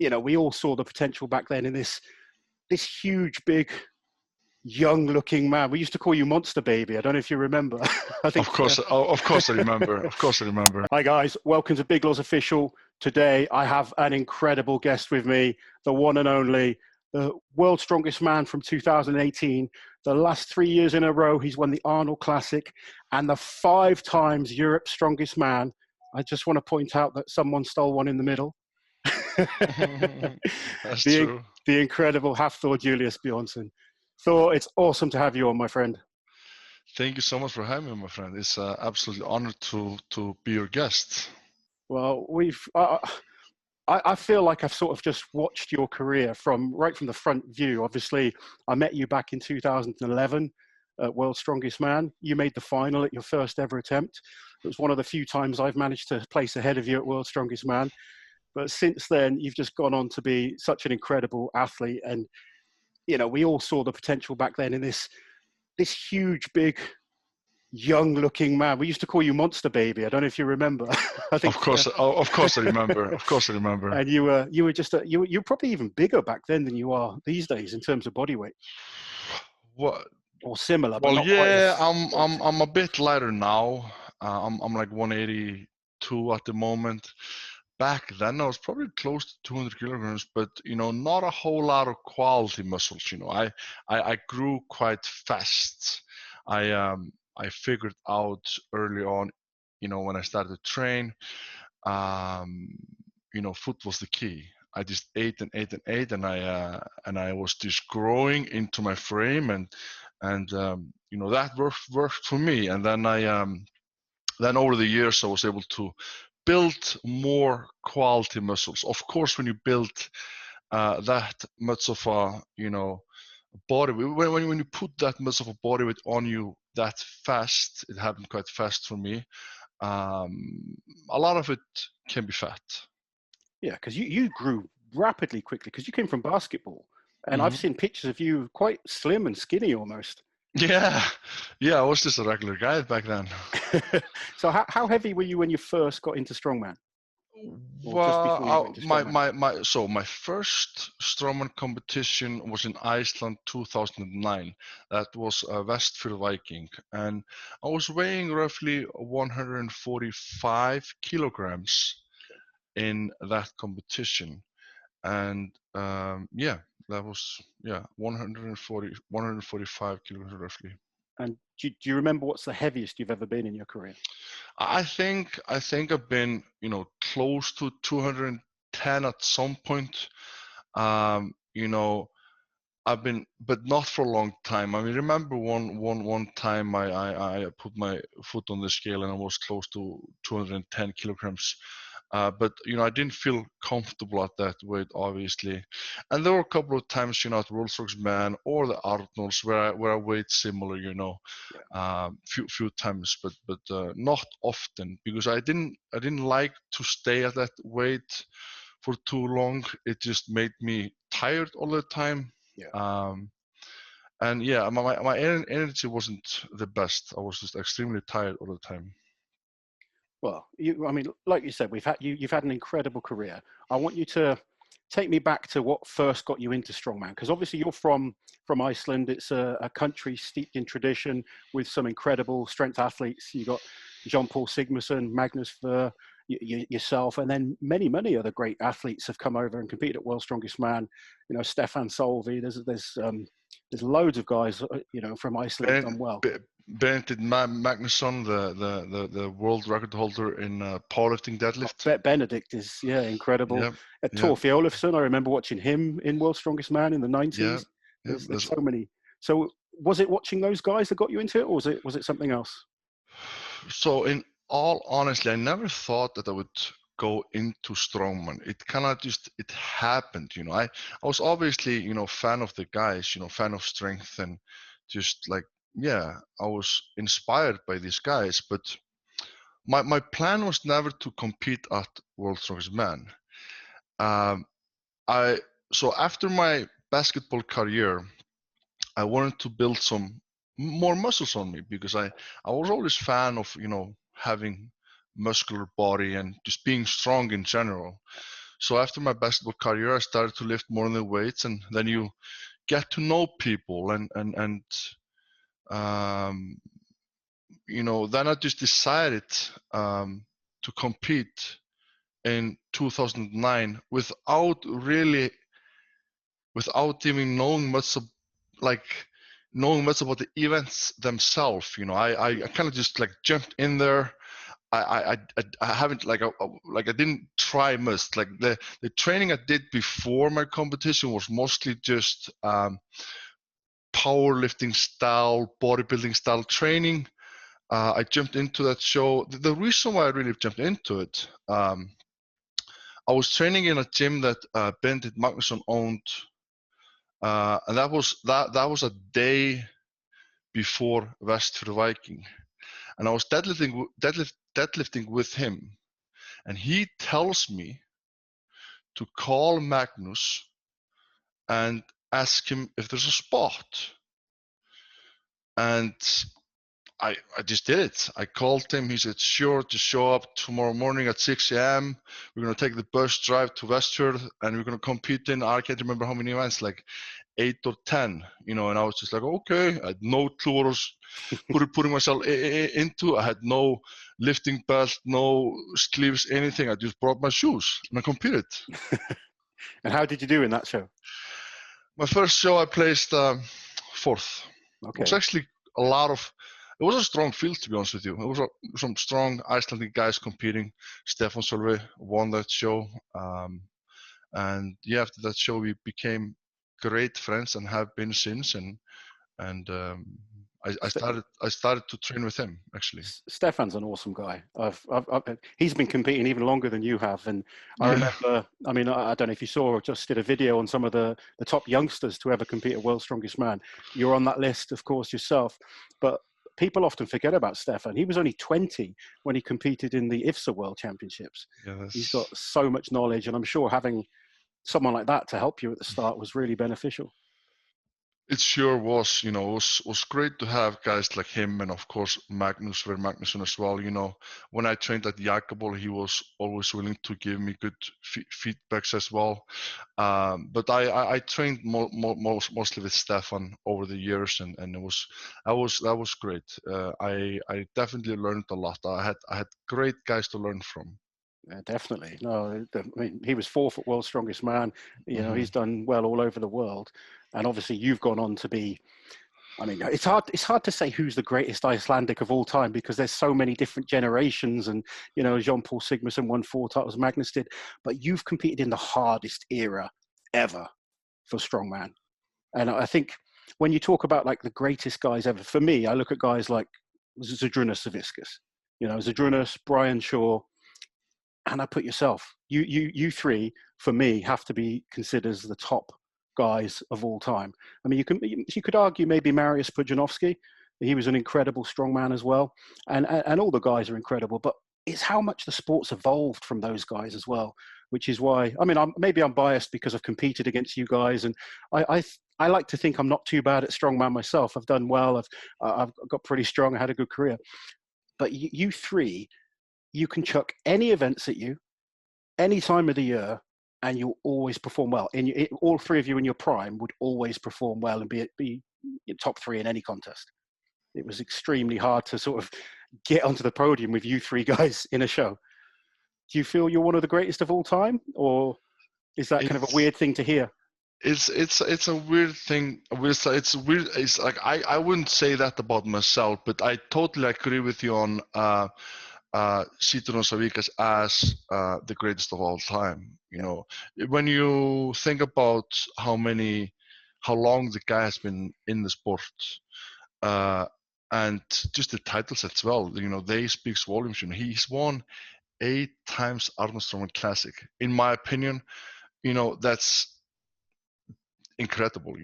we all saw the potential back then in this huge, big, young-looking man. We used to call you Monster Baby. I don't know if you remember. I think. Of course I remember. Of course I remember. Hi guys, welcome to Big Laws Official. Today I have an incredible guest with me, the one and only, the world's strongest man from 2018. The last 3 years in a row, he's won the Arnold Classic and the 5 times Europe's strongest man. I just want to point out that someone stole one in the middle. That's true. The incredible Hafthor Bjornsson. Thor, it's awesome to have you on, my friend. Thank you so much for having me, my friend. It's absolutely honored to be your guest. Well, I feel like I've sort of just watched your career right from the front view. Obviously, I met you back in 2011 at World's Strongest Man. You made the final at your first ever attempt. It was one of the few times I've managed to place ahead of you at World's Strongest Man. But since then, you've just gone on to be such an incredible athlete. And, we all saw the potential back then in this huge, big, young-looking man. We used to call you Monster Baby. I don't know if you remember. I think. Of course I remember. Of course I remember. And you were just you're probably even bigger back then than you are these days in terms of body weight. What? Or similar? Well, but not yeah, quite I'm a bit lighter now. I'm like 182 at the moment. Back then, I was probably close to 200 kilograms, but not a whole lot of quality muscles. I grew quite fast. I figured out early on, when I started to train, food was the key. I just ate and ate and ate, and I was just growing into my frame, and that worked for me. And then then over the years, I was able to build more quality muscles. Of course, when you build that much of a body, when you put that much of a body weight on you that fast, it happened quite fast for me. A lot of it can be fat. Yeah, because you grew rapidly quickly because you came from basketball, and I've seen pictures of you quite slim and skinny almost. Yeah, I was just a regular guy back then. So how heavy were you when you first got into Strongman? Well, my first Strongman competition was in Iceland 2009. That was a Westfjord Viking, and I was weighing roughly 145 kilograms in that competition, and that was 145 kilograms roughly. And do you remember what's the heaviest you've ever been in your career? I think I've been close to 210 at some point. I've been, but not for a long time. I mean, remember one time I put my foot on the scale and I was close to 210 kilograms. But I didn't feel comfortable at that weight, obviously. And there were a couple of times, at World's Strongest Man or the Arnolds where I weighed similar, few times, but not often, because I didn't like to stay at that weight for too long. It just made me tired all the time. Yeah. And yeah, my energy wasn't the best. I was just extremely tired all the time. Well, like you said, you've had an incredible career. I want you to take me back to what first got you into Strongman, because obviously you're from Iceland. It's a country steeped in tradition with some incredible strength athletes. You got Jean-Paul Sigmarsson, Magnus Ver, yourself, and then many other great athletes have come over and competed at World's Strongest Man. Stefan Solvi. There's loads of guys, from Iceland who've done well. Benedict Magnusson, the world record holder in powerlifting deadlift. Benedict is incredible. Yeah, Thor Bjornsson, I remember watching him in World's Strongest Man in the 90s. Yeah, there's so many. So was it watching those guys that got you into it, or was it something else? So in all honesty, I never thought that I would go into Strongman. It kind of it happened, I was obviously, fan of the guys, fan of strength, and just like, I was inspired by these guys, but my plan was never to compete at World's Strongest Man. So after my basketball career, I wanted to build some more muscles on me, because I was always fan of, having muscular body and just being strong in general. So after my basketball career, I started to lift more than the weights, and then you get to know people, and then I just decided to compete in 2009 without even knowing much about the events themselves. I kind of just like jumped in there. I haven't I didn't try much. Like the training I did before my competition was mostly just powerlifting style, bodybuilding style training. I jumped into that show. The reason why I really jumped into it, I was training in a gym that Benedikt Magnusson owned, and that was a day before Vestfjord Viking, and I was deadlifting with him, and he tells me to call Magnus and ask him if there's a spot, and I just did it. I called him. He said, sure, just show up tomorrow morning at 6 a.m. We're going to take the bus drive to Vestfjord, and we're going to compete in, I can't remember how many events, like 8 or 10, and I was just like, okay. I had no clue what I was putting myself into. I had no lifting belt, no sleeves, anything. I just brought my shoes, and I competed. And how did you do in that show? My first show, I placed fourth. Okay. It was actually it was a strong field, to be honest with you. It was some strong Icelandic guys competing. Stefán Sölvi won that show. And yeah, after that show, we became great friends and have been since. And I started to train with him, actually. Stefan's an awesome guy. He's been competing even longer than you have. And I remember, I don't know if you saw or just did a video on some of the top youngsters to ever compete at World's Strongest Man. You're on that list, of course, yourself. But people often forget about Stefan. He was only 20 when he competed in the IFSA World Championships. Yes. He's got so much knowledge, and I'm sure having someone like that to help you at the start was really beneficial. It sure was. It was great to have guys like him, and of course Magnus Magnusson as well. When I trained at Jakobol, he was always willing to give me good feedbacks as well. But I trained mostly with Stefan over the years, and that was great. I definitely learned a lot. I had great guys to learn from. Yeah, definitely. No, he was 4th at World's Strongest Man. He's done well all over the world. And obviously you've gone on to be, it's hard to say who's the greatest Icelandic of all time, because there's so many different generations, and, Jean-Paul Sigmarsson won 4 titles, Magnus did, but you've competed in the hardest era ever for strongman. And I think when you talk about like the greatest guys ever, for me, I look at guys like Zydrunas Savickas, Zydrunas, Brian Shaw, and I put yourself. You three, for me, have to be considered as the top guys of all time. You could argue maybe Mariusz Pudzianowski. He was an incredible strongman as well, and all the guys are incredible. But it's how much the sport's evolved from those guys as well, which is why maybe I'm biased because I've competed against you guys, and I like to think I'm not too bad at strongman myself. I've done well. I've got pretty strong. I had a good career. But you three, you can chuck any events at you, any time of the year, and you'll always perform well. All three of you in your prime would always perform well and be top 3 in any contest. It was extremely hard to sort of get onto the podium with you 3 guys in a show. Do you feel you're one of the greatest of all time, or is that kind of a weird thing to hear? It's a weird thing. It's weird. It's like I wouldn't say that about myself, but I totally agree with you on Zydrunas Savickas as the greatest of all time. When you think about how long the guy has been in the sport, and just the titles as well, they speaks volumes. He's won 8 times Arnold Strongman Classic. In my opinion, that's incredible.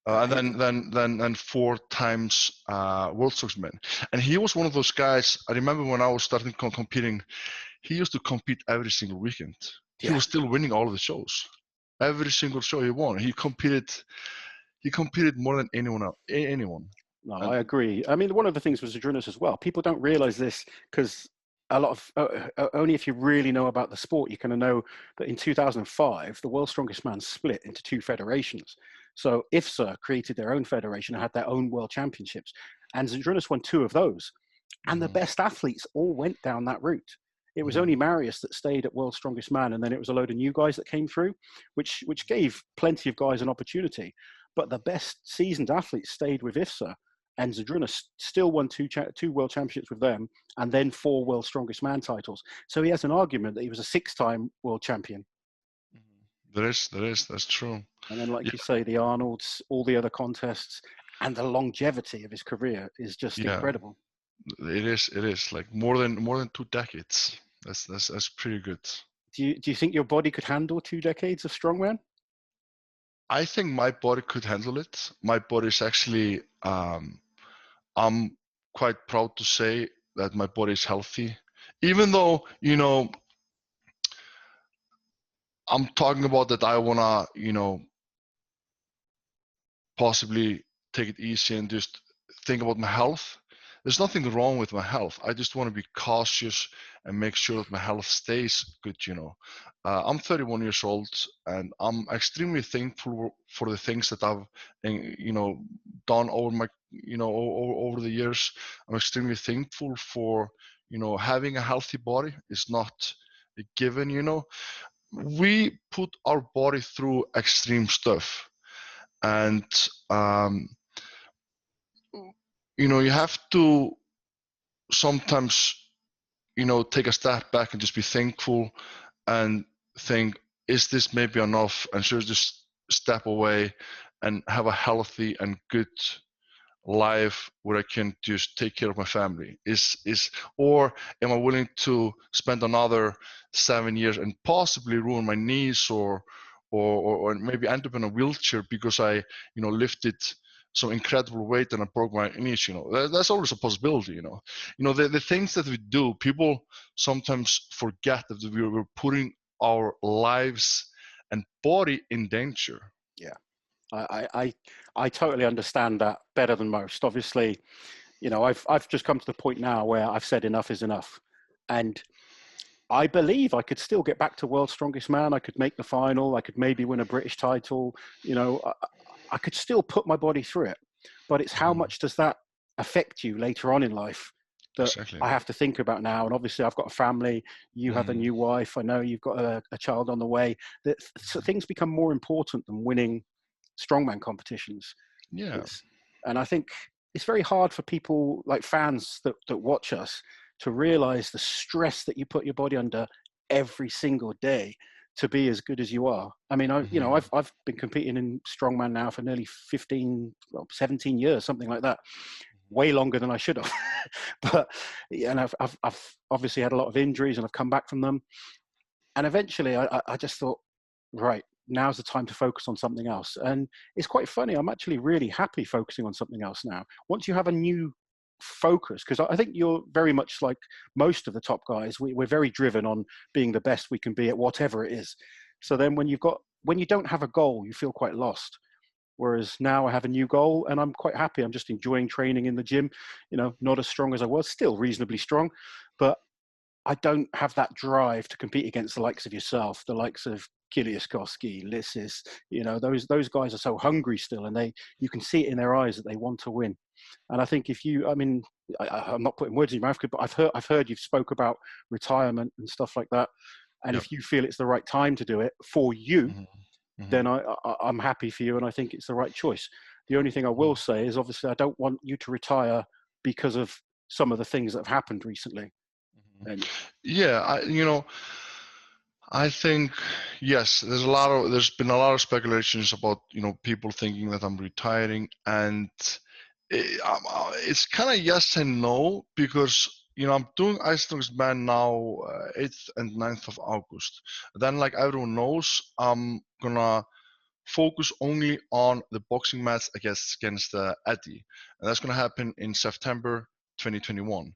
And then 4 times World Strongest Man. And he was one of those guys. I remember when I was starting competing, he used to compete every single weekend. Yeah. He was still winning all of the shows. Every single show he won. He competed more than anyone. No, I agree. One of the things with Zydrunas as well, people don't realize this because a lot of only if you really know about the sport, you kind of know that in 2005, the World's Strongest Man split into two federations. So IFSA created their own federation and had their own world championships, and Zydrunas won two of those. And the best athletes all went down that route. It was only Marius that stayed at World's Strongest Man, and then it was a load of new guys that came through, which gave plenty of guys an opportunity. But the best seasoned athletes stayed with IFSA, and Zydrunas still won two world championships with them, and then 4 World's Strongest Man titles. So he has an argument that he was a 6-time world champion. That's true. And then, like you say, the Arnolds, all the other contests, and the longevity of his career is just incredible. It is like more than 2 decades. That's pretty good. Do you think your body could handle 2 decades of strongman? I think my body could handle it. My body is actually, I'm quite proud to say that my body is healthy. Even though, I'm talking about that I wanna, possibly take it easy and just think about my health. There's nothing wrong with my health. I just want to be cautious and make sure that my health stays good. I'm 31 years old, and I'm extremely thankful for the things that I've, done over my, over the years. I'm extremely thankful for, having a healthy body. It's not a given. We put our body through extreme stuff, and you have to sometimes, take a step back and just be thankful and think, is this maybe enough? And should I just step away and have a healthy and good life where I can just take care of my family? Or am I willing to spend another 7 years and possibly ruin my knees or maybe end up in a wheelchair because I, lifted some incredible weight and I broke my knees? That's always a possibility. The things that we do, people sometimes forget that we're putting our lives and body in danger. Yeah, I totally understand that better than most. Obviously, I've just come to the point now where I've said enough is enough, and I believe I could still get back to World's Strongest Man. I could make the final. I could maybe win a British title. I could still put my body through it, but it's how much does that affect you later on in life that Exactly. I have to think about now. And obviously I've got a family, you have a new wife. I know you've got a child on the way. So things become more important than winning strongman competitions. Yeah. And I think it's very hard for people like fans that watch us to realize the stress that you put your body under every single day to be as good as you are. I mean, I've been competing in strongman now for nearly 17 years, something like that. Way longer than I should have. But I've obviously had a lot of injuries and I've come back from them. And eventually I just thought, right, now's the time to focus on something else. And it's quite funny. I'm actually really happy focusing on something else now. Once you have a new focus, because I think you're very much like most of the top guys, we're very driven on being the best we can be at whatever it is. So then when you don't have a goal, you feel quite lost. Whereas now I have a new goal and I'm quite happy. I'm just enjoying training in the gym, not as strong as I was, still reasonably strong, but I don't have that drive to compete against the likes of yourself, the likes of Kiliaskoski, Lissis. Those guys are so hungry still, and you can see it in their eyes that they want to win. And I think I'm not putting words in your mouth, but I've heard you've spoke about retirement and stuff like that. And if you feel it's the right time to do it for you, then I'm happy for you, and I think it's the right choice. The only thing I will say is, obviously, I don't want you to retire because of some of the things that have happened recently. And I think, yes, there's been a lot of speculations about, people thinking that I'm retiring, and it's kind of yes and no, because, I'm doing Icelandic Man now, 8th and 9th of August. Then, like everyone knows, I'm gonna focus only on the boxing match against Eddie, and that's gonna happen in September 2021.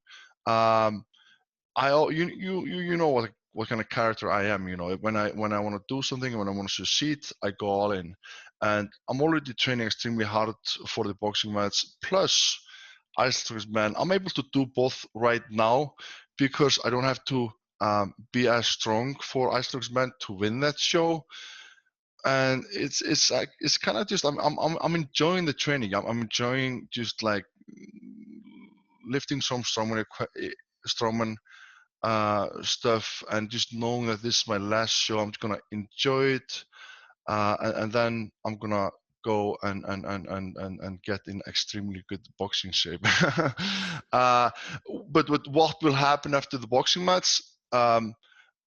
You know what kind of character I am. When I want to do something, when I want to succeed, I go all in, and I'm already training extremely hard for the boxing match. Plus, Icelandic Man, I'm able to do both right now because I don't have to be as strong for Icelandic men to win that show. And it's like, it's kind of just I'm enjoying the training. I'm enjoying just like lifting some strongman stuff, and just knowing that this is my last show. I'm gonna enjoy it, and then I'm gonna go and get in extremely good boxing shape. But what will happen after the boxing match? I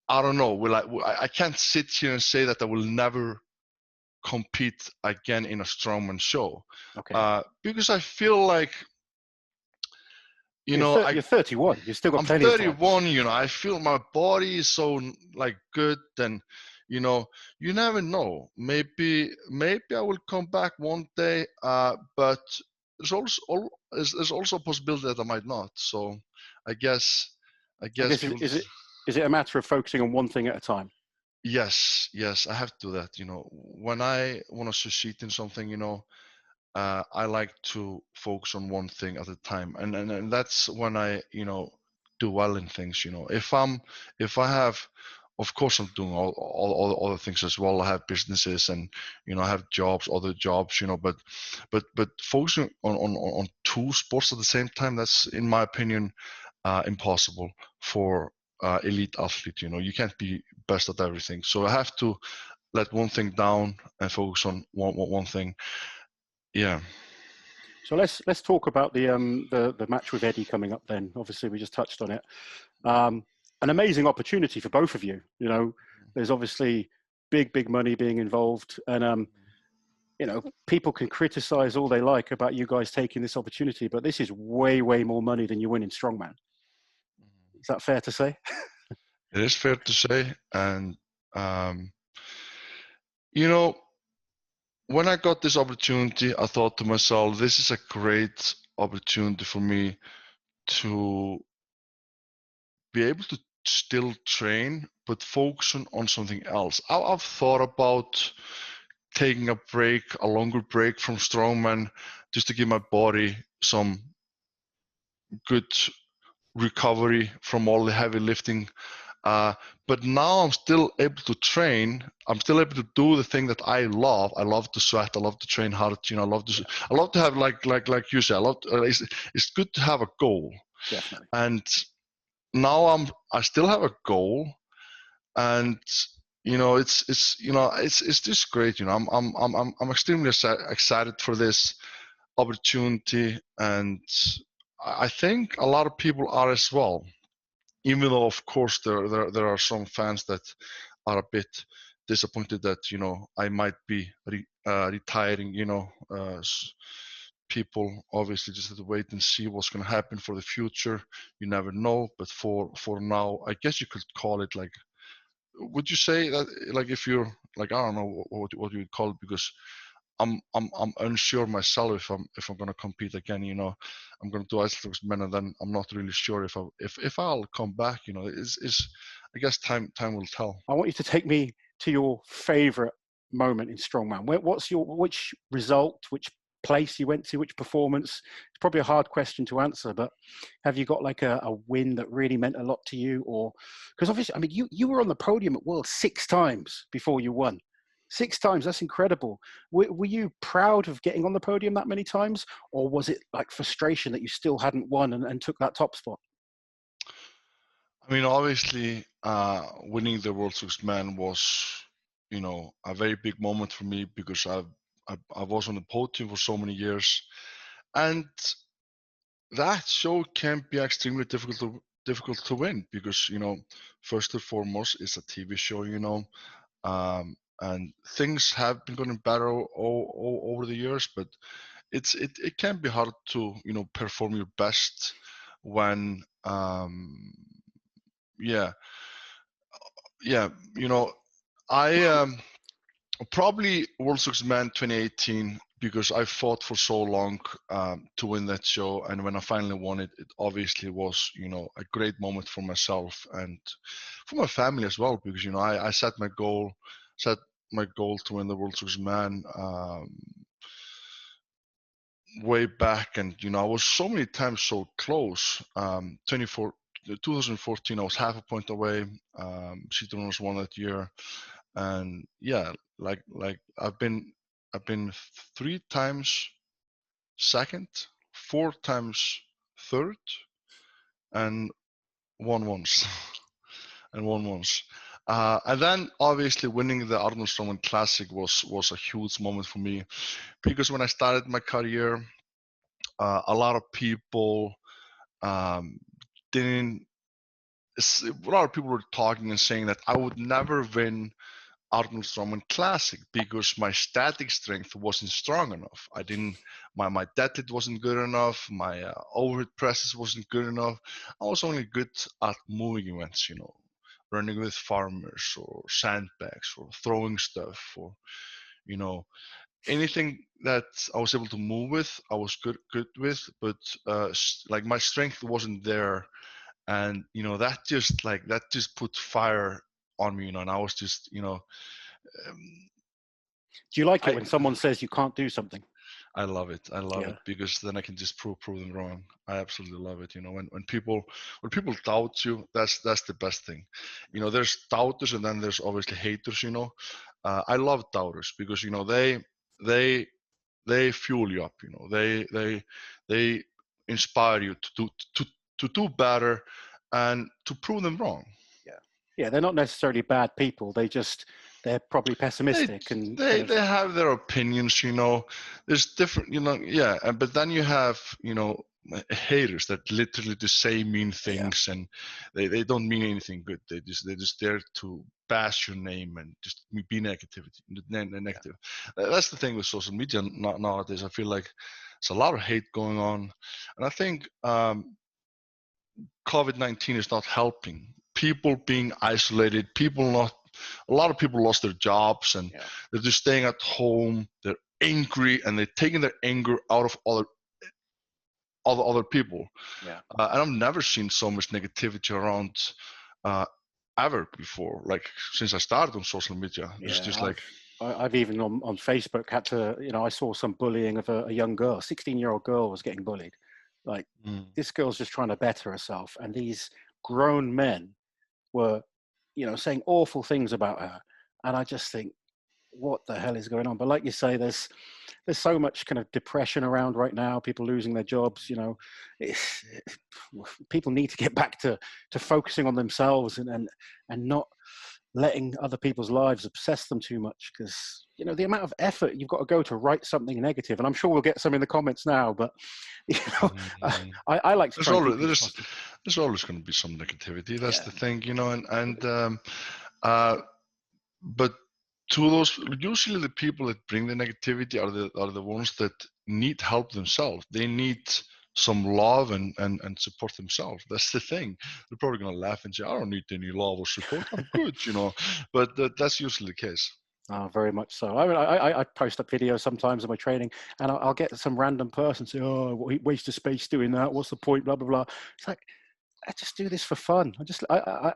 don't know. I can't sit here and say that I will never compete again in a strongman show. Okay. Because I feel like, you're 31. You've still got I'm plenty of time. 31. I feel my body is so like good, and you never know. Maybe I will come back one day, but there's also a possibility that I might not. So I guess is it a matter of focusing on one thing at a time? Yes, I have to do that. When I want to succeed in something, I like to focus on one thing at a time, and that's when I do well in things. If I have, of course I'm doing all other things as well. I have businesses, and I have other jobs. But focusing on two sports at the same time, that's, in my opinion, impossible for elite athlete. You can't be best at everything, so I have to let one thing down and focus on one thing. Yeah. So let's talk about the match with Eddie coming up. Then obviously we just touched on it. An amazing opportunity for both of you. There's obviously big money being involved, and people can criticize all they like about you guys taking this opportunity, but this is way more money than you win in strongman. Is that fair to say? It is fair to say, and when I got this opportunity, I thought to myself, this is a great opportunity for me to be able to still train, but focus on something else. I've thought about taking a longer break from strongman, just to give my body some good recovery from all the heavy lifting. But now I'm still able to train. I'm still able to do the thing that I love. I love to sweat. I love to train hard. I love to have like you said. It's good to have a goal. Definitely. And now I still have a goal, and it's just great. I'm extremely excited for this opportunity, and I think a lot of people are as well. Even though, of course, there are some fans that are a bit disappointed that I might be retiring. People obviously just have to wait and see what's going to happen for the future. You never know. But for now, I guess you could call it like. Would you say that, like, if you're like, I don't know what you would call it, because I'm unsure myself if I'm gonna compete again. I'm gonna do Icelandic men, and then I'm not really sure if I'll come back. Is I guess time will tell. I want you to take me to your favorite moment in strongman. Which result, which place you went to, which performance? It's probably a hard question to answer, but have you got like a win that really meant a lot to you? Or because obviously, I mean, you were on the podium at World 6 times before you won. 6 times, that's incredible. Were you proud of getting on the podium that many times, or was it like frustration that you still hadn't won and took that top spot? I mean, obviously, winning the World Strongman was, a very big moment for me, because I was on the podium for so many years, and that show can be extremely difficult to win, because first and foremost, it's a TV show, and things have been getting better over the years, but it can be hard to perform your best when I probably World Strongman 2018, because I fought for so long to win that show, and when I finally won it, it obviously was a great moment for myself and for my family as well, because I set my goal to win the World Strongman way back, and I was so many times so close. 2014, I was half a point away. Citroen won that year, and yeah, like I've been 3 times second, 4 times third, and won once. And then obviously winning the Arnold Strongman Classic was a huge moment for me, because when I started my career, a lot of people didn't. A lot of people were talking and saying that I would never win Arnold Strongman Classic because my static strength wasn't strong enough. My deadlift wasn't good enough. My overhead presses wasn't good enough. I was only good at moving events, running with farmers or sandbags or throwing stuff, or anything that I was able to move with, I was good with. But like my strength wasn't there, and that just put fire on me, and I was just Do you like it when someone says you can't do something? I love it. I love it, because then I can just prove them wrong. I absolutely love it. When people doubt you, that's the best thing. There's doubters, and then there's obviously haters. I love doubters, because they fuel you up. They inspire you to do better and to prove them wrong. Yeah, they're not necessarily bad people. They're probably pessimistic, they have their opinions. There's different. But then you have haters that literally just say mean things, and they don't mean anything good. They're just there to bash your name and just be negative. That's the thing with social media nowadays. I feel like there's a lot of hate going on, and I think COVID-19 is not helping. People being isolated, a lot of people lost their jobs, and they're just staying at home. They're angry, and they're taking their anger out of other people. And I've never seen so much negativity around ever before. Like since I started on social media, it's just like I've even on Facebook had to, I saw some bullying of a young girl, 16-year-old girl was getting bullied. Like this girl's just trying to better herself, and these grown men were, saying awful things about her. And I just think, what the hell is going on? But like you say, there's so much kind of depression around right now, people losing their jobs, people need to get back to focusing on themselves and not letting other people's lives obsess them too much, because the amount of effort you've got to go to write something negative, and I'm sure we'll get some in the comments now, but I like to try there's always going to be some negativity. That's the thing, but to those, usually the people that bring the negativity are the ones that need help themselves. They need some love and support themselves. That's the thing. They're probably going to laugh and say, I don't need any love or support. I'm good, But that's usually the case. Oh, very much so. I mean, I post up videos sometimes of my training, and I'll get some random person say, "Oh, waste of space doing that. What's the point?" Blah blah blah. It's like, I just do this for fun. I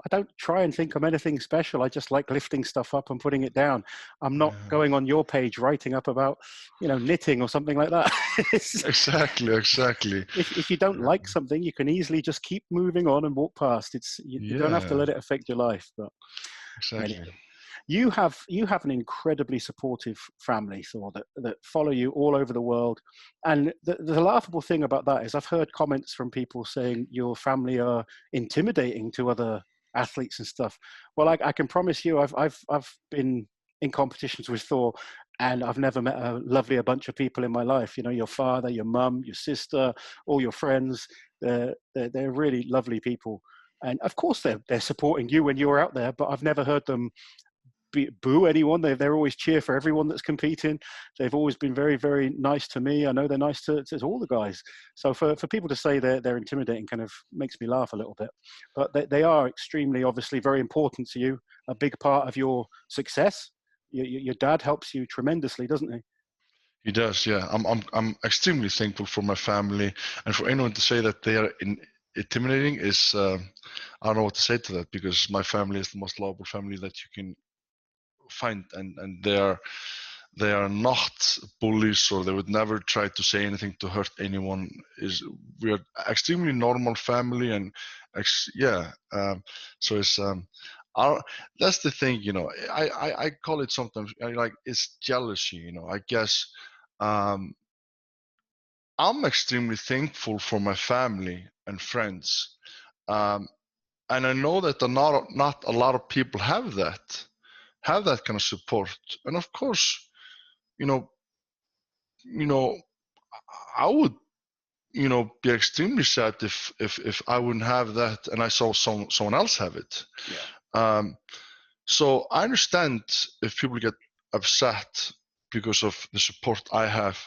don't try and think I'm anything special. I just like lifting stuff up and putting it down. I'm not going on your page writing up about, knitting or something like that. Exactly. If you don't like something, you can easily just keep moving on and walk past. You don't have to let it affect your life. But anyway. You have an incredibly supportive family, Thor, that follow you all over the world. And the laughable thing about that is I've heard comments from people saying your family are intimidating to other athletes and stuff. Well, I can promise you, I've been in competitions with Thor, and I've never met a lovelier bunch of people in my life. Your father, your mum, your sister, all your friends. They're really lovely people. And of course, they're supporting you when you're out there, but I've never heard them boo anyone. They're always cheer for everyone that's competing. They've always been very, very nice to me. I know they're nice to all the guys. So for people to say they're intimidating kind of makes me laugh a little bit. But they are extremely, obviously, very important to you, a big part of your success. Your dad helps you tremendously, doesn't he? He does, yeah. I'm extremely thankful for my family, and for anyone to say that they are intimidating is I don't know what to say to that, because my family is the most lovable family that you can find, and they are not bullies, or they would never try to say anything to hurt anyone. We are extremely normal family, and yeah. So it's that's the thing, you know. I call it sometimes like it's jealousy, you know. I guess I'm extremely thankful for my family and friends, and I know that not a lot of people have that kind of support. And of course, you know, I would, be extremely sad if I wouldn't have that and I saw someone else have it. Yeah. So I understand if people get upset because of the support I have.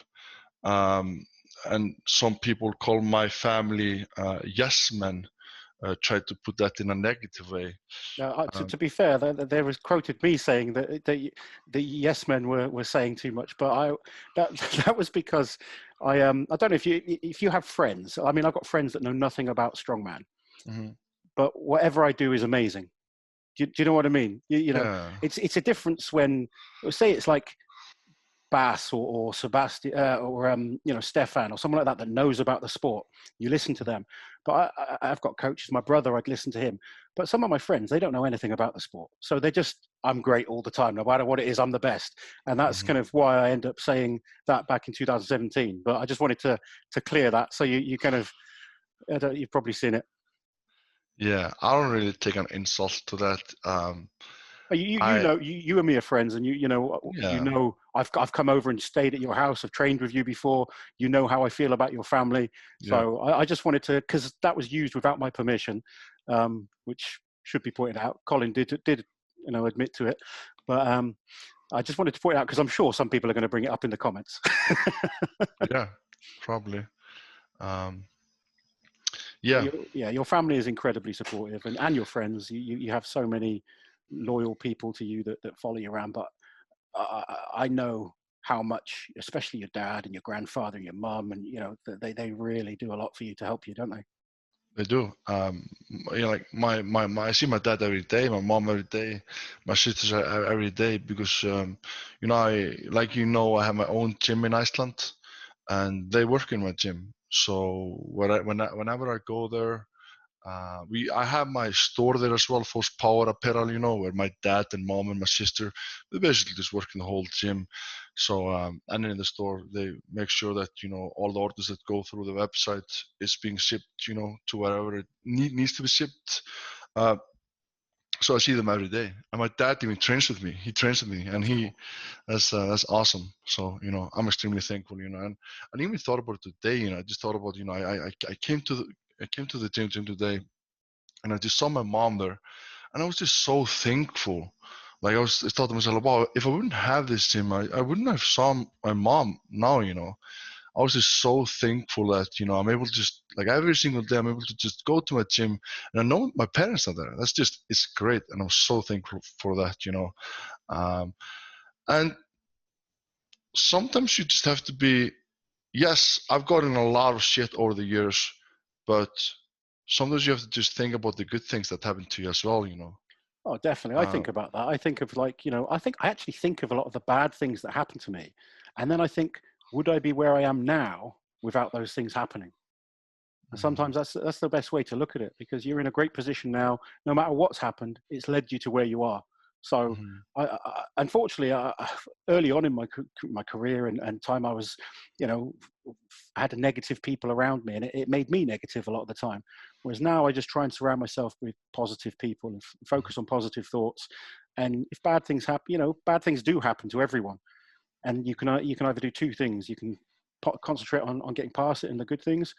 And some people call my family yes men, try to put that in a negative way. To be fair, there was quoted me saying that the yes men were saying too much, but that was because I don't know if you have friends. I mean, I've got friends that know nothing about strongman, Mm-hmm. but whatever I do is amazing. Do you know what I mean? You know, Yeah. it's a difference when, say, it's like Bass or Sebastian or Stefan or someone like that knows about the sport. You listen to them. But I've got coaches. My brother, I'd listen to him. But some of my friends, they don't know anything about the sport. So they're just, I'm great all the time. No matter what it is, I'm the best. And that's kind of why I end up saying that back in 2017. But I just wanted to clear that. So you kind of, you've probably seen it. Yeah, I don't really take an insult to that. You know, you and me are friends, and you know I've come over and stayed at your house. I've trained with you before. You know how I feel about your family. So I just wanted to, because that was used without my permission, which should be pointed out. Colin did admit to it, but I just wanted to point out because I'm sure some people are going to bring it up in the comments. Yeah, probably. Your family is incredibly supportive, and your friends. You have so many loyal people to you that follow you around. But I know how much, especially your dad and your grandfather and your mum, and they really do a lot for you to help you, don't they? They do. Like my I see my dad every day, my mom every day, my sisters every day because I have my own gym in Iceland, and they work in my gym. So whenever I go there, I have my store there as well, Thor Power Apparel, where my dad and mom and my sister, they basically just work in the whole gym. So and in the store they make sure that all the orders that go through the website is being shipped to wherever it needs to be shipped. So I see them every day, and my dad even trains with me. He trains with me, and that's awesome. So I'm extremely thankful. And I even thought about it today. I just thought about I came to the gym today, and I just saw my mom there, and I was just so thankful. Like I thought to myself, wow, if I wouldn't have this gym, I wouldn't have saw my mom now. I was just so thankful that I'm able to just, like, every single day I'm able to just go to my gym and I know my parents are there. It's great, and I'm so thankful for that. And sometimes you just have to be. Yes, I've gotten a lot of shit over the years, but sometimes you have to just think about the good things that happen to you as well. Oh, definitely. I think about that. I think of I actually think of a lot of the bad things that happened to me. And then I think, would I be where I am now without those things happening? And sometimes that's the best way to look at it, because you're in a great position now. No matter what's happened, it's led you to where you are. So unfortunately, early on in my career and time, I was, had negative people around me, and it made me negative a lot of the time. Whereas now I just try and surround myself with positive people and focus on positive thoughts. And if bad things happen, bad things do happen to everyone. And you can either do two things. You can concentrate on getting past it and the good things,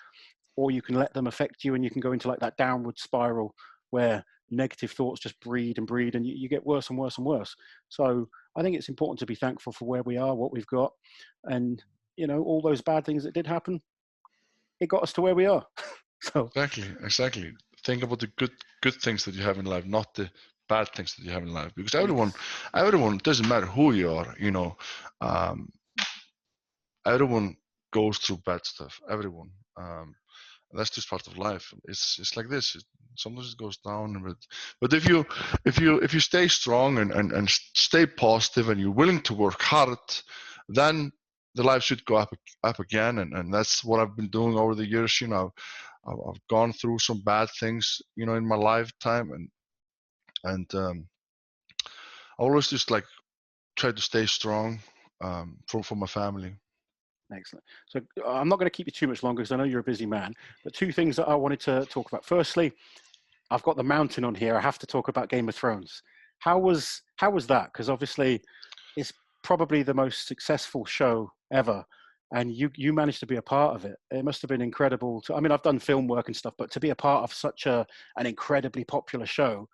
or you can let them affect you, and you can go into like that downward spiral where negative thoughts just breed and breed, and you get worse and worse and worse. So I think it's important to be thankful for where we are, what we've got, and all those bad things that did happen, it got us to where we are. So exactly. Think about the good things that you have in life, not the bad things that you have in life, because everyone, doesn't matter who you are, everyone goes through bad stuff. Everyone. That's just part of life. It's like this. Sometimes it goes down, but if you stay strong and stay positive, and you're willing to work hard, then the life should go up again, and that's what I've been doing over the years. I've gone through some bad things, you know, in my lifetime, and I always just like try to stay strong for my family. Excellent. So I'm not going to keep you too much longer because I know you're a busy man, but two things that I wanted to talk about. Firstly, I've got the mountain on here. I have to talk about Game of Thrones. How was that? Because obviously it's probably the most successful show ever, and you managed to be a part of it. It must have been incredible. I mean, I've done film work and stuff, but to be a part of such an incredibly popular show,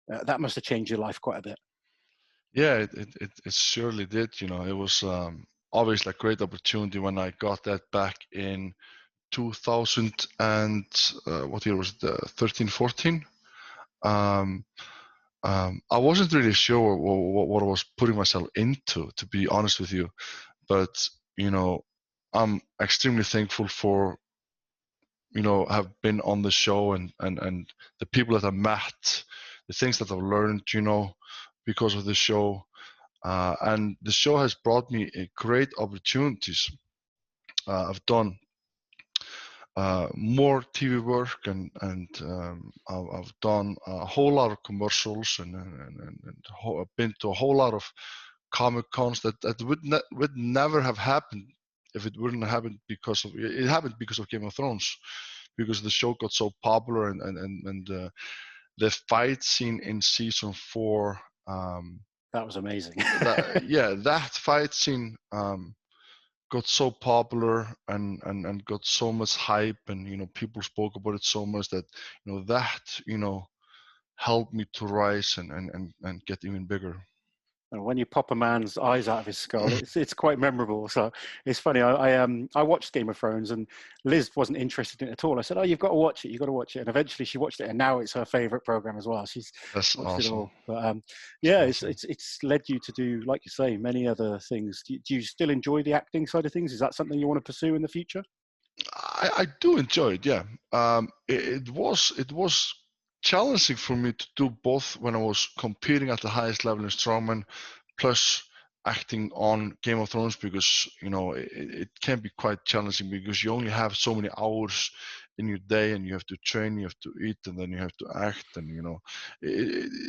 that must have changed your life quite a bit. Yeah, it surely did. You know, it was obviously a great opportunity when I got that back in 2000 and what year was it? 13, 14. I wasn't really sure what I was putting myself into, to be honest with you. But you know, I'm extremely thankful for, you know, have been on the show and the people that I met, the things that I've learned, you know, because of the show. And the show has brought me great opportunities. I've done more TV work, and I've done a whole lot of commercials, and I've been to a whole lot of Comic Cons that would never have happened if it wouldn't have happened because of it. Happened because of Game of Thrones, because the show got so popular, and the fight scene in season 4. That was amazing. That fight scene got so popular and got so much hype, and you know, people spoke about it so much that, you know, that, you know, helped me to rise and get even bigger. And when you pop a man's eyes out of his skull, it's quite memorable. So it's funny. I watched Game of Thrones, and Liz wasn't interested in it at all. I said, "Oh, you've got to watch it. You've got to watch it." And eventually, she watched it, and now it's her favorite program as well. She's That's watched it awesome. all. But That's awesome. it's led you to do, like you say, many other things. Do you still enjoy the acting side of things? Is that something you want to pursue in the future? I do enjoy it. Yeah. It was challenging for me to do both when I was competing at the highest level in Strongman, plus acting on Game of Thrones, because you know, it can be quite challenging because you only have so many hours in your day, and you have to train, you have to eat, and then you have to act, and you know,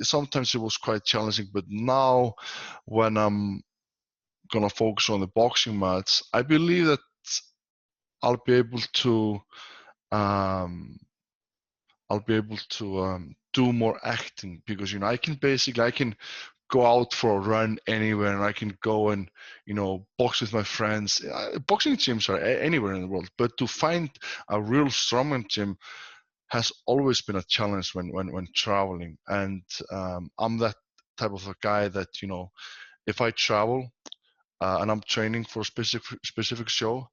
sometimes it was quite challenging. But now, when I'm gonna focus on the boxing match, I believe that I'll be able to um, do more acting, because you know, I can go out for a run anywhere, and I can go and, you know, box with my friends. Boxing gyms are anywhere in the world, but to find a real strongman gym has always been a challenge when traveling. And I'm that type of a guy that, you know, if I travel and I'm training for a specific show,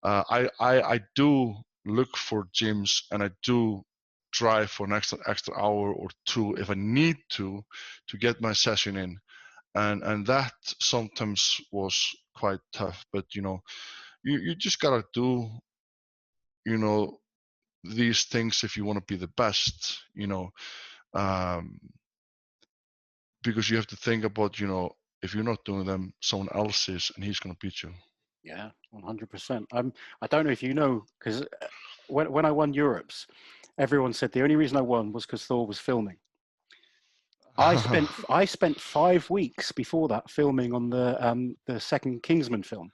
I do look for gyms, and I do drive for an extra hour or two if I need to get my session in, and that sometimes was quite tough. But you know, you just gotta do, you know, these things if you want to be the best, you know, um, because you have to think about, you know, if you're not doing them, someone else is, and he's gonna beat you. Yeah, 100%. I don't know if you know, because when I won Europe's, everyone said the only reason I won was because Thor was filming. I spent 5 weeks before that filming on the second Kingsman film.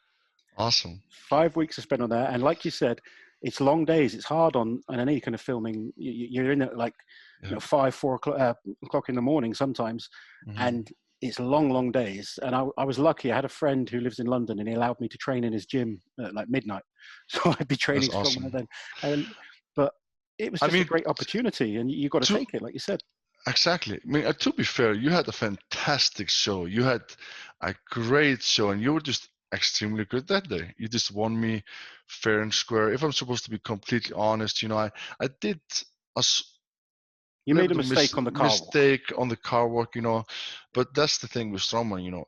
Awesome. 5 weeks I spent on that, and like you said, it's long days. It's hard on any kind of filming. You're in it like, Yeah. you know, 5, 4 o'clock in the morning sometimes, and it's long days. And I was lucky. I had a friend who lives in London, and he allowed me to train in his gym at like midnight. So I'd be training That's strongman awesome. then. But it was I just a mean, great opportunity, and you got to to take it, like you said. exactly. I mean, to be fair, you had a fantastic show. You had a great show, and you were just extremely good that day. You just won me fair and square. If I'm supposed to be completely honest, you know, I did a You little made a bit of mistake on the car walk. mistake on the car work, you know, but that's the thing with strongman. You know,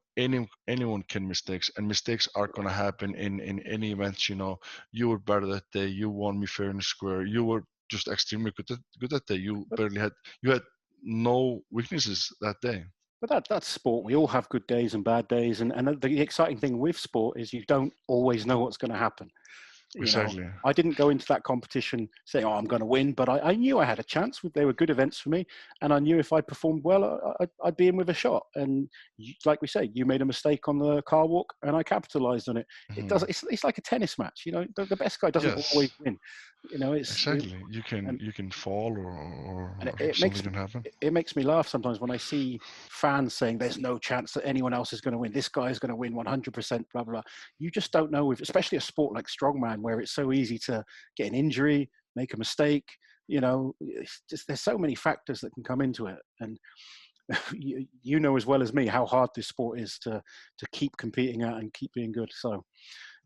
anyone can mistakes, and mistakes are gonna happen in any event. You know, you were better that day. You won me fair and square. You were just extremely good that day. You had no weaknesses that day. But that's sport. We all have good days and bad days, and the exciting thing with sport is you don't always know what's going to happen. You know, Exactly. I didn't go into that competition saying, "Oh, I'm going to win," but I knew I had a chance. They were good events for me, and I knew if I performed well, I'd be in with a shot. And like we say, you made a mistake on the car walk, and I capitalized on it. It does. Mhm. It's like a tennis match. You know, the best guy doesn't always Yes, win. You know, exactly. You can and you can fall, or it something can happen. makes me laugh sometimes when I see fans saying there's no chance that anyone else is going to win. This guy is going to win 100%. Blah blah. You just don't know, with especially a sport like strongman where it's so easy to get an injury, make a mistake. You know, it's just, there's so many factors that can come into it, and you know as well as me how hard this sport is to keep competing at and keep being good. So,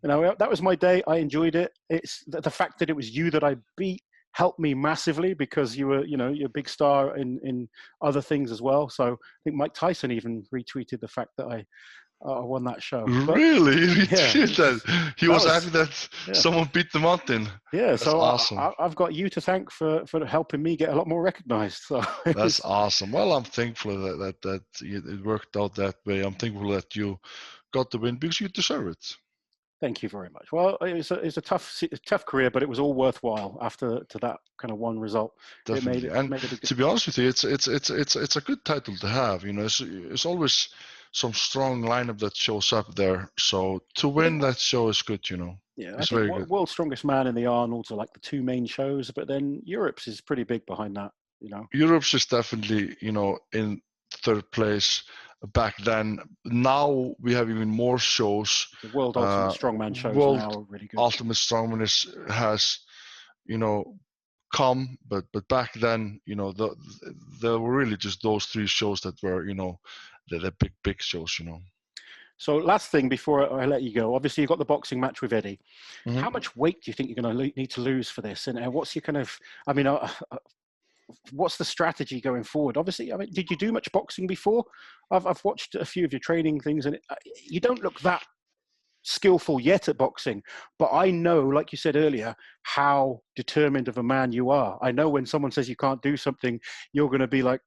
you know, that was my day. I enjoyed it. It's the fact that it was you that I beat helped me massively because you were, you know, you're a big star in other things as well. So I think Mike Tyson even retweeted the fact that I won that show. But Really? He yeah, retweeted that. He that was was happy that yeah. someone beat the mountain. Yeah, That's so awesome. I've got you to thank for helping me get a lot more recognized. So it That's was, awesome. Well, I'm thankful that it worked out that way. I'm thankful that you got the win because you deserve it. thank you very much. Well, it's a tough career, but it was all worthwhile after to that kind of one result. Definitely. And Made a big to be difference. honest with you, it's a good title to have. You know, it's always some strong lineup that shows up there. So to I win think that show is good. You know, yeah, I it's think very good. World's Strongest Man and the Arnolds are like the two main shows, but then Europe's is pretty big behind that. You know, Europe's is definitely, you know, in third place back then. Now we have even more shows. the World Ultimate Strongman shows World now are really good. Ultimate Strongman has, you know, come, but back then, you know, there were really just those three shows that were, you know, the big shows, you know. So last thing before I let you go, obviously you've got the boxing match with Eddie. How Mm-hmm. much weight do you think you're going to need to lose for this? And what's your kind of, I mean, what's the strategy going forward? Obviously, I mean, did you do much boxing before? I've watched a few of your training things, and you don't look that skillful yet at boxing, but I know, like you said earlier, how determined of a man you are. I know when someone says you can't do something, you're going to be like,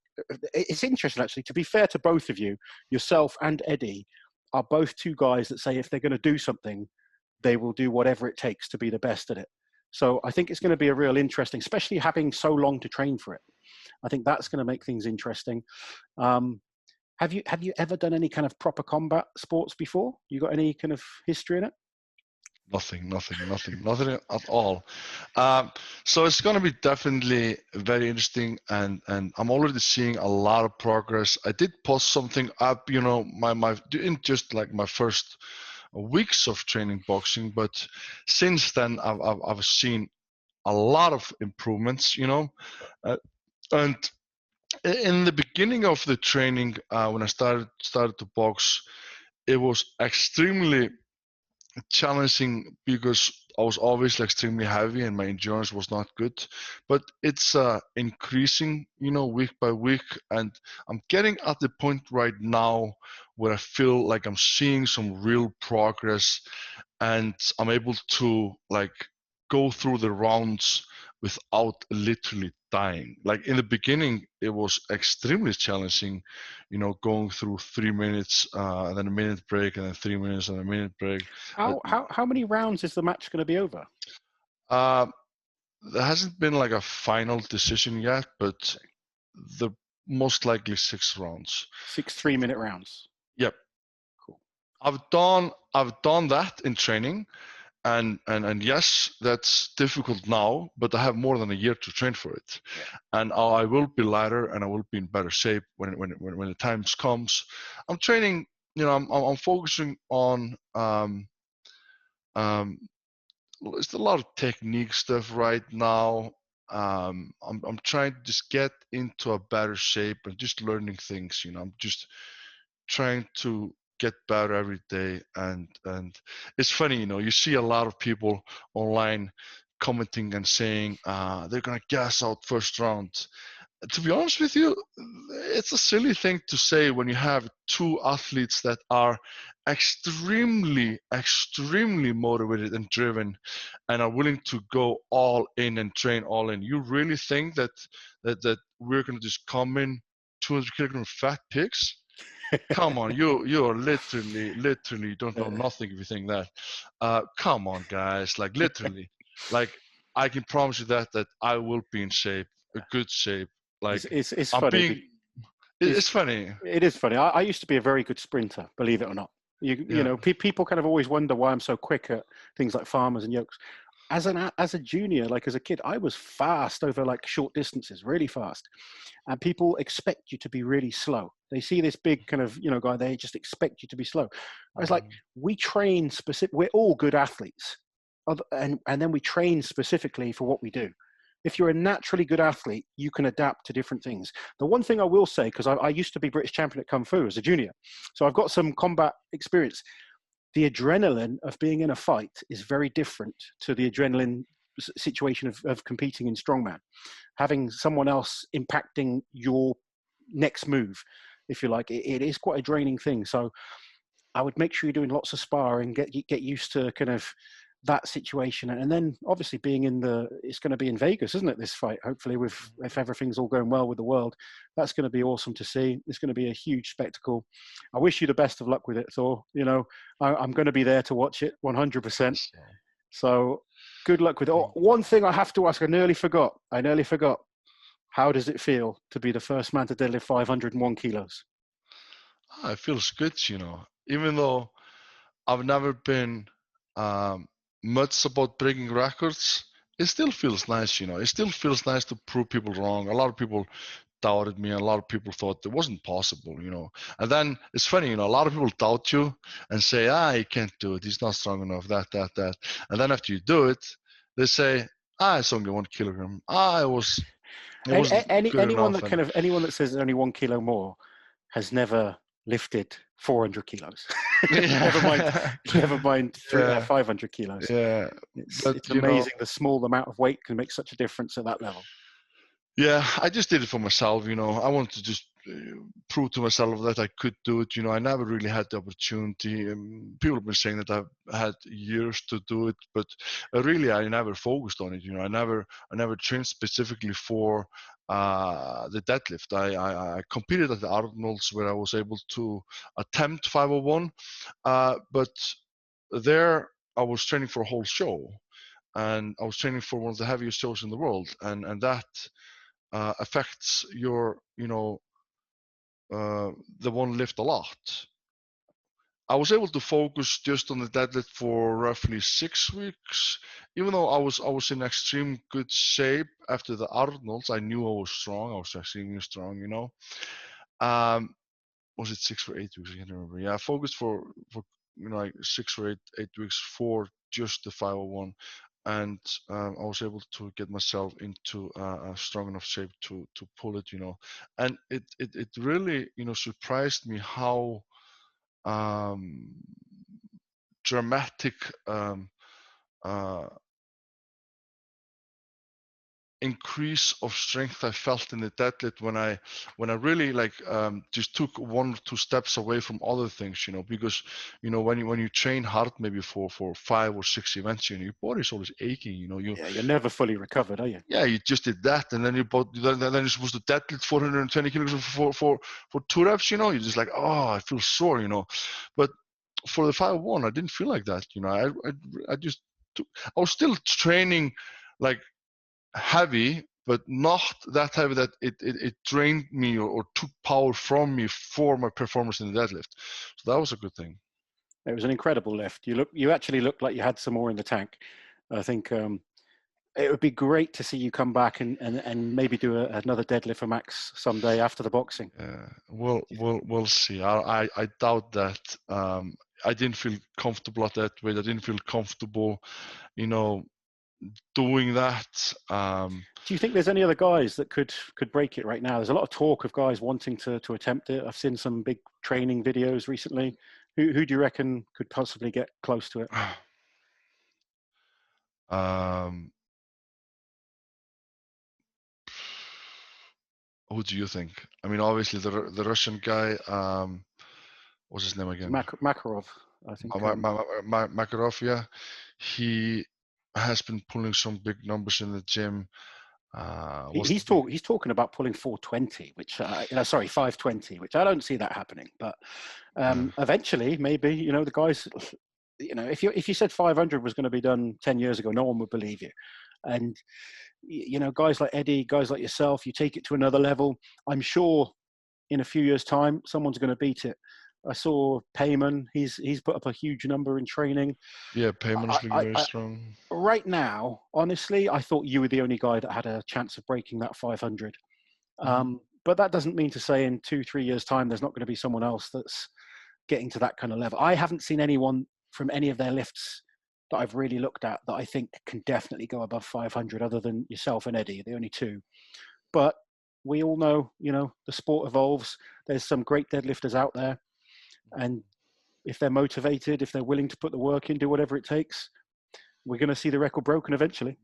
it's interesting actually, to be fair to both of you, yourself and Eddie are both two guys that say if they're going to do something, they will do whatever it takes to be the best at it. So I think it's going to be a real interesting, especially having so long to train for it. I think that's going to make things interesting. Um, have you ever done any kind of proper combat sports before? You got any kind of history in it? Nothing at all. Um, so it's going to be definitely very interesting, and I'm already seeing a lot of progress. I did post something up, you know, my in just like my first weeks of training boxing, but since then I've seen a lot of improvements, you know, uh, and in the beginning of the training, when I started to box, it was extremely challenging because I was obviously extremely heavy and my endurance was not good. But it's increasing, you know, week by week, and I'm getting at the point right now where I feel like I'm seeing some real progress, and I'm able to like go through the rounds without literally dying. Like in the beginning, it was extremely challenging, you know, going through 3 minutes, and then a minute break, and then 3 minutes and a minute break. But How many rounds is the match going to be over? uh, there hasn't been like a final decision yet, but the most likely 6 rounds. 6 3-minute rounds. Yep. Cool. I've done that in training, and yes, that's difficult now, but I have more than a year to train for it, Yeah. and I will be lighter and I will be in better shape when the time comes. I'm training, you know, I'm focusing on um, it's a lot of technique stuff right now. I'm trying to just get into a better shape and just learning things. You know, I'm just trying to get better every day, and it's funny, you know, you see a lot of people online commenting and saying they're gonna gas out first round. To be honest with you, it's a silly thing to say when you have two athletes that are extremely motivated and driven and are willing to go all in and train all in. You really think that we're going to just come in 200 kilogram fat pigs? Come on, you are literally don't know nothing if you think that. Come on, guys, like literally, like I can promise you that I will be in shape, a good shape. Like It's I'm funny. being, it's funny. It is funny. I used to be a very good sprinter, believe it or not. You Yeah. know, people kind of always wonder why I'm so quick at things like farmers and yokes. As a junior, like as a kid, I was fast over like short distances, really fast. And people expect you to be really slow. They see this big kind of, you know, guy, they just expect you to be slow. I was like, we train specific, we're all good athletes. And then we train specifically for what we do. If you're a naturally good athlete, you can adapt to different things. The one thing I will say, because I used to be British champion at Kung Fu as a junior, so I've got some combat experience. The adrenaline of being in a fight is very different to the adrenaline situation of competing in strongman. Having someone else impacting your next move, if you like, it is quite a draining thing. So I would make sure you're doing lots of sparring, get used to kind of that situation, and then obviously being it's going to be in Vegas, isn't it? This fight, hopefully, if everything's all going well with the world, that's going to be awesome to see. It's going to be a huge spectacle. I wish you the best of luck with it, Thor. You know, I'm going to be there to watch it 100%. So good luck with it. Oh, one thing I have to ask, I nearly forgot. How does it feel to be the first man to deadlift 501 kilos? It feels good, you know. Even though I've never been much about breaking records, it still feels nice, you know. It still feels nice to prove people wrong. A lot of people doubted me, and a lot of people thought it wasn't possible, you know. And then it's funny, you know, a lot of people doubt you and say, he can't do it. He's not strong enough, that. And then after you do it, they say, it's only 1 kilogram. It wasn't Anyone enough. that anyone that says only 1 kilo more has never lifted 400 kilos. never mind 500 kilos. Yeah, it's amazing the small amount of weight can make such a difference at that level. Yeah, I just did it for myself, you know. I wanted to just prove to myself that I could do it. You know, I never really had the opportunity. People have been saying that I've had years to do it, but really, I never focused on it. You know, I never trained specifically for the deadlift. I competed at the Arnold's where I was able to attempt 501, but there I was training for a whole show, and I was training for one of the heaviest shows in the world, and that affects your, you know, the one lift a lot. I was able to focus just on the deadlift for roughly 6 weeks. Even though I was in extreme good shape after the Arnold's, I knew I was strong. I was extremely strong, you know. Was it 6 or 8 weeks? I can't remember. Yeah, I focused for you know, like 6 or 8 weeks for just the 501. And I was able to get myself into a strong enough shape to pull it, you know. And it really, you know, surprised me how dramatic increase of strength I felt in the deadlift when I really like just took 1 or 2 steps away from other things, you know, because you know when you train hard maybe for 5 or 6 events, you know, your body's always aching, you know. You're never fully recovered, are you? Yeah, you just did that, and then then you're supposed to deadlift 420 kilograms for 2 reps, you know. You're just like, I feel sore, you know. But for the 501, I didn't feel like that, you know. I just I was still training like heavy, but not that heavy that it drained me or took power from me for my performance in the deadlift. So that was a good thing. It was an incredible lift. You actually looked like you had some more in the tank. I think it would be great to see you come back and maybe do another deadlift for Max someday after the boxing. We'll see. I doubt that. I didn't feel comfortable at that weight. I didn't feel comfortable, you know, doing that. Do you think there's any other guys that could break it right now? There's a lot of talk of guys wanting to attempt it. I've seen some big training videos recently. Who do you reckon could possibly get close to it? Who do you think? I mean, obviously the Russian guy. What's his name again? Makarov, I think. Makarov, yeah. He has been pulling some big numbers in the gym. He's talking about pulling 420, which 520, which I don't see that happening. But eventually, maybe, you know, the guys, you know, if you said 500 was going to be done 10 years ago, no one would believe you. And you know, guys like Eddie, guys like yourself, you take it to another level. I'm sure in a few years' time, someone's going to beat it. I saw Payman. He's put up a huge number in training. Yeah, Payman is looking very strong. Right now, honestly, I thought you were the only guy that had a chance of breaking that 500. But that doesn't mean to say in 2-3 years' time, there's not going to be someone else that's getting to that kind of level. I haven't seen anyone from any of their lifts that I've really looked at that I think can definitely go above 500 other than yourself and Eddie, the only two. But we all know, you know, the sport evolves. There's some great deadlifters out there. And if they're motivated, if they're willing to put the work in, do whatever it takes, we're going to see the record broken eventually.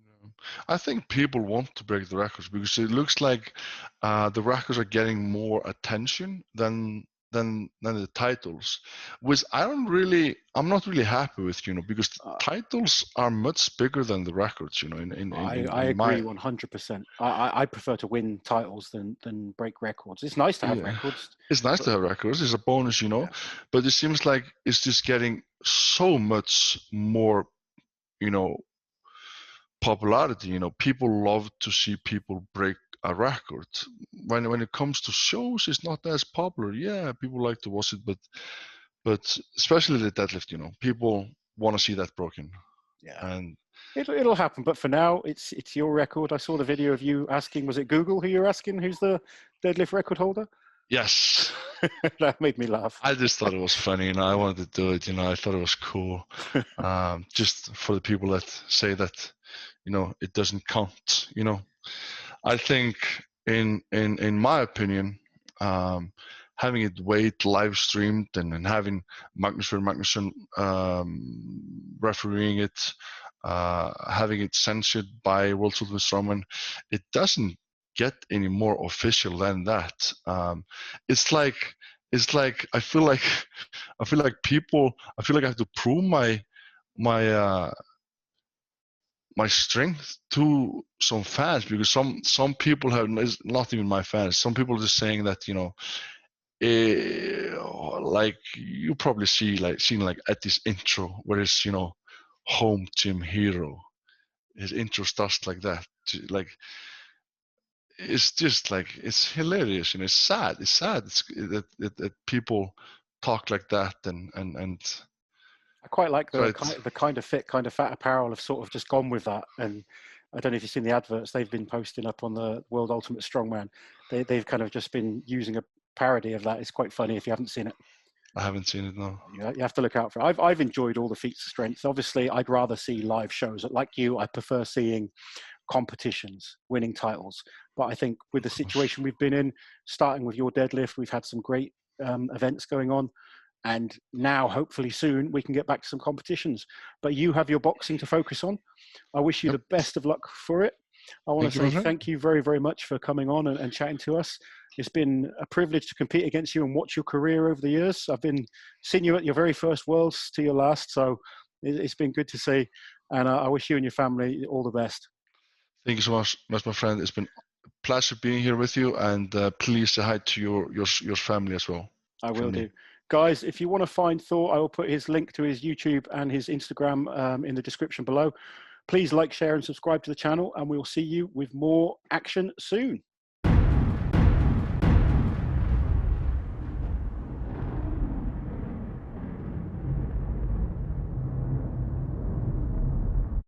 I think people want to break the records because it looks like the records are getting more attention than the titles, which I'm not really happy with, you know, because the titles are much bigger than the records, you know. I agree 100%. I prefer to win titles than break records. It's nice to have records. It's nice to have records. It's a bonus, you know, but it seems like it's just getting so much more, you know, popularity. You know, people love to see people break a record. When it comes to shows, it's not as popular. Yeah, people like to watch it, but especially the deadlift, you know, people want to see that broken. Yeah, and it'll happen. But for now, it's your record. I saw the video of you asking. Was it Google who you're asking? Who's the deadlift record holder? Yes. That made me laugh. I just thought it was funny, you know. I wanted to do it, you know. I thought it was cool. Just for the people that say that, you know, it doesn't count, you know. I think in my opinion, having it weight live streamed and having Magnusson refereeing it, having it censored by World Ultimate Strongman, it doesn't get any more official than that. It's like I feel like I have to prove my strength to some fans, because some people have, not even my fans, some people are just saying that, you know, like you probably seen at this intro where it's, you know, home gym hero, his intro starts like that, like it's just like, it's hilarious and it's sad that people talk like that and I quite like the kind of fit, kind of fat apparel have sort of just gone with that. And I don't know if you've seen the adverts they've been posting up on the World Ultimate Strongman. They've kind of just been using a parody of that. It's quite funny if you haven't seen it. I haven't seen it, no. You have to look out for it. I've enjoyed all the feats of strength. Obviously, I'd rather see live shows. Like you, I prefer seeing competitions, winning titles. But I think with the situation we've been in, starting with your deadlift, we've had some great events going on. And now, hopefully soon, we can get back to some competitions. But you have your boxing to focus on. I wish you the best of luck for it. I want to say thank you very, very much for coming on and chatting to us. It's been a privilege to compete against you and watch your career over the years. I've been seeing you at your very first Worlds to your last, so it's been good to see. And I wish you and your family all the best. Thank you so much, my friend. It's been a pleasure being here with you, and please say hi to your family as well. I will do. Guys, if you want to find Thor, I will put his link to his YouTube and his Instagram in the description below. Please like, share, and subscribe to the channel, and we'll see you with more action soon.